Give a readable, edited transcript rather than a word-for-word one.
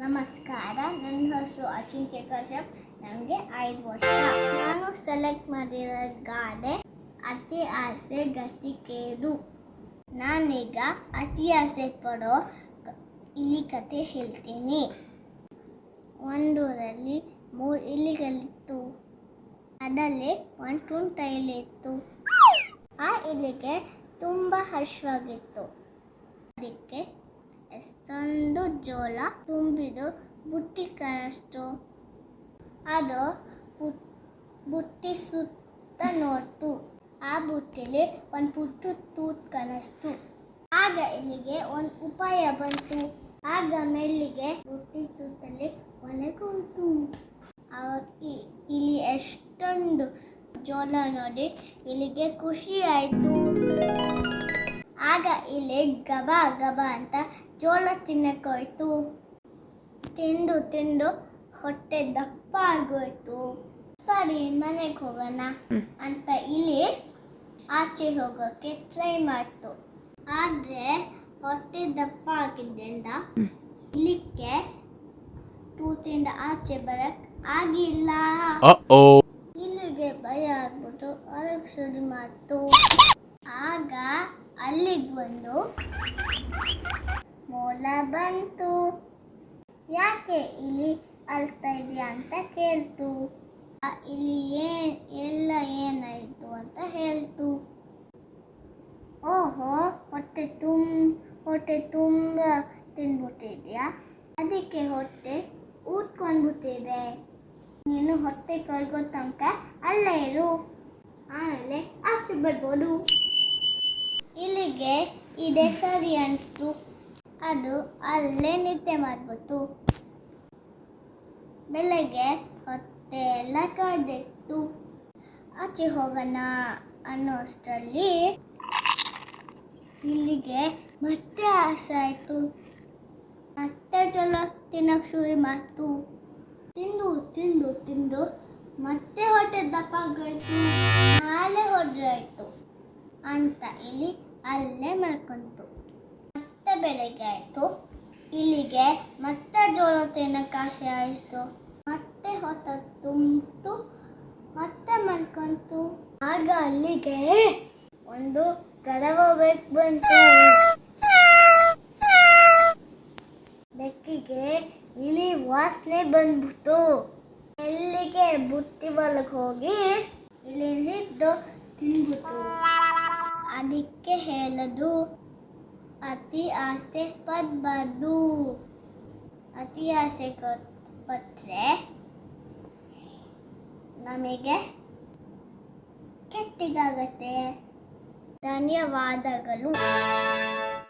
ನಮಸ್ಕಾರ, ನನ್ನ ಹೆಸರು ಅಚಿಂತ್ಯ ಕಶ್ಯಪ್. ನನಗೆ 5 ವರ್ಷ. ನಾನು ಸೆಲೆಕ್ಟ್ ಮಾಡಿರೋ ಗಾದೆ ಅತಿ ಆಸೆ ಗತಿಕೇಡು. ನಾನೀಗ ಅತಿ ಆಸೆ ಪಡೋ ಇಲಿ ಕತೆ ಹೇಳ್ತೀನಿ. ಒಂದೂರಲ್ಲಿ 3 ಇಲಿಗಳಿತ್ತು. ಅದರಲ್ಲಿ ಒಂದು ತುಂಟ ಇಲಿ ಇತ್ತು. ಆ ಇಲಿಗೆ ತುಂಬ ಹಸಿವಾಗಿತ್ತು. ಅದಕ್ಕೆ ಎಷ್ಟೊಂದು ಜೋಳ ತುಂಬಿದು ಬುಟ್ಟಿ ಕಾಣಿಸ್ತು. ಅದು ಬುಟ್ಟಿ ಸುತ್ತ ನೋಡ್ತು. ಆ ಬುಟ್ಟಿಲಿ ಒಂದು ಪುಟ್ಟ ತೂತು ಕಾಣಿಸ್ತು. ಆಗ ಇಲ್ಲಿಗೆ ಒಂದು ಉಪಾಯ ಬಂತು. ಆಗ ಮೆಲ್ಲಿಗೆ ಬುಟ್ಟಿ ತೂತಲ್ಲಿ ಒಳಗೋಯ್ತು. ಆವಾಗ ಇಲಿ ಎಷ್ಟೊಂದು ಜೋಳ ನೋಡಿ ಇಲ್ಲಿಗೆ ಖುಷಿ ಆಯಿತು. ಆಗ ಇಲ್ಲಿ ಗಬ ಗಬ ಅಂತ ಜೋಳ ತಿನ್ನಕ್ಕೋಯ್ತು. ತಿಂದು ಹೊಟ್ಟೆ ದಪ್ಪ ಆಗೋಯ್ತು. ಸರಿ, ಮನೆಗೆ ಹೋಗೋಣ ಅಂತ ಇಲ್ಲಿ ಆಚೆ ಹೋಗೋಕ್ಕೆ ಟ್ರೈ ಮಾಡ್ತು. ಆದರೆ ಹೊಟ್ಟೆ ದಪ್ಪ ಆಗಿದ್ದರಿಂದ ಇಲಿಕ್ಕೆ ತೂತಿಂದ ಆಚೆ ಬರಕ್ ಆಗಿಲ್ಲ. ಇಲ್ಲಿಗೆ ಭಯ ಆಗ್ಬಿಟ್ಟು ಹೊರಗೆ ಶುರು ಮಾಡ್ತು. ಆಗ ಅಲ್ಲಿಗೆ ಒಂದು ಮೊಲ ಬಂತು. ಯಾಕೆ ಇಲಿ ಅಳ್ತಾ ಇದೆಯಾ ಅಂತ ಕೇಳ್ತು. ಇಲ್ಲಿ ಏನಾಯಿತು ಅಂತ ಹೇಳ್ತು. ಓಹೋ, ಹೊಟ್ಟೆ ತುಂಬ ತಿಂದ್ಬಿಟ್ಟಿದ್ಯಾ, ಅದಕ್ಕೆ ಹೊಟ್ಟೆ ಊದ್ಕೊಂಡ್ಬಿಟ್ಟಿದೆ. ನೀನು ಹೊಟ್ಟೆ ಕರ್ಗೋ ತನಕ ಅಲ್ಲೇ ಇರು, ಆಮೇಲೆ ಆಚೆ ಬರ್ಬೋದು. ಇಲ್ಲಿಗೆ ಇದೇ ಸರಿ ಅನಿಸ್ತು. ಅದು ಅಲ್ಲೇ ನಿದ್ದೆ ಮಾಡ್ಬಿಟ್ಟು ಬೆಳಗ್ಗೆ ಹೊಟ್ಟೆ ಎಲ್ಲ ಕಾಯ್ದಿತ್ತು. ಆಚೆ ಹೋಗೋಣ ಅನ್ನೋ ಅಷ್ಟರಲ್ಲಿ ಇಲ್ಲಿಗೆ ಮತ್ತೆ ಆಸೆ ಆಯಿತು. ಮತ್ತೆ ಜೋಳ ತಿನ್ನೋಕೆ ಶುರು ಮಾಡ್ತು. ತಿಂದು ಮತ್ತೆ ಹೊಟ್ಟೆ ದಪ್ಪ ಆಗೋಯ್ತು. ನಾಳೆ ಹೊರಡ್ರೆ ಆಯಿತು ಅಂತ ಇಲ್ಲಿ ಅಲ್ಲೇ ಮಲ್ಕೊಂತು. ಮತ್ತೆ ಬೆಳಗ್ಗೆ ಆಯಿತು. ಇಲ್ಲಿಗೆ ಮತ್ತೆ ಜೋಳ ತಿನ್ನೋಕೆ ಆಸೆ ಆಯಿತು. ಮತ್ತೆ ಹೊಟ್ಟೆ ತುಂಬಿತು. ಮತ್ತೆ ಮಲ್ಕೊಂತು. ಆಗ ಅಲ್ಲಿಗೆ ಒಂದು ಗರವ ಬೆಕ್ಕು ಬಂತು. ಬೆಕ್ಕಿಗೆ ಇಲಿ ವಾಸನೆ ಬಂದ್ಬಿಟ್ಟು ಎಲ್ಲಿಗೆ ಬುಟ್ಟಿ ಒಳಗೆ ಹೋಗಿ ಇಲ್ಲಿ ಹಿಡಿದು ತಿಂದ್ಬಿಟ್ಟು. ಅದಕ್ಕೆ ಹೇಳೋದು, ಅತಿ ಆಸೆ ಪಡಬಾರ್ದು. ಅತಿ ಆಸೆ ಪಟ್ಟರೆ ನಮಗೆ ಕೆಟ್ಟದಾಗತ್ತೆ. ಧನ್ಯವಾದಗಳು.